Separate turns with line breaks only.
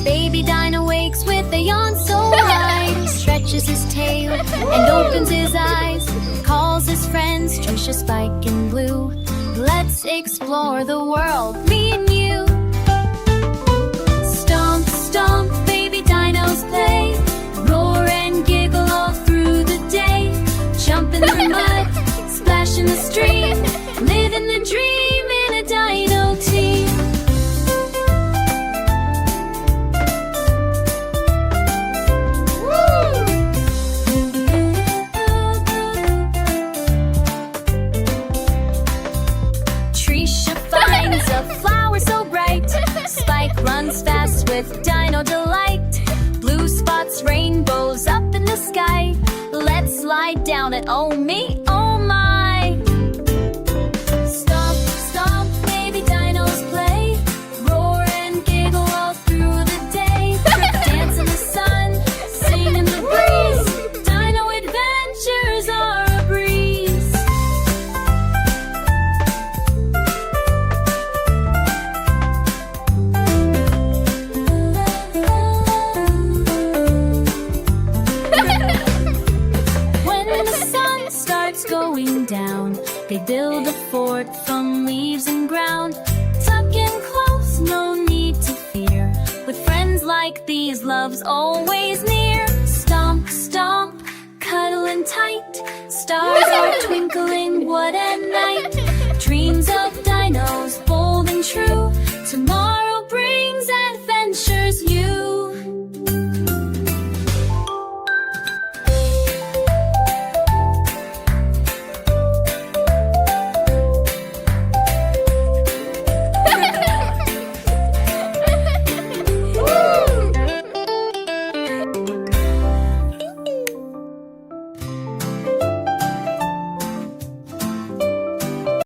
Baby Dino wakes with a yawn so wide, stretches his tail and opens his eyes, calls his friends Trisha, Spike, and Blue. Let's explore the world, me and you. Stomp, stomp, baby dinos play, roar and giggle all through the day. Jump in the mud, splash in the stream, live in the dream in a dino team. A flower so bright, Spike runs fast with dino delight. Blue spots rainbows up in the sky. Let's slide down it, oh me, oh my. Stomp, stomp, baby dinos play, roar and giggle all through the day. Dance in the sun, sing in the breeze, dino adventures are a breeze. Going down, they build a fort from leaves and ground. Tuck in close, no need to fear. With friends like these, love's always near. Stomp, stomp, cuddling tight. Stars are twinkling, what a night. Dreams of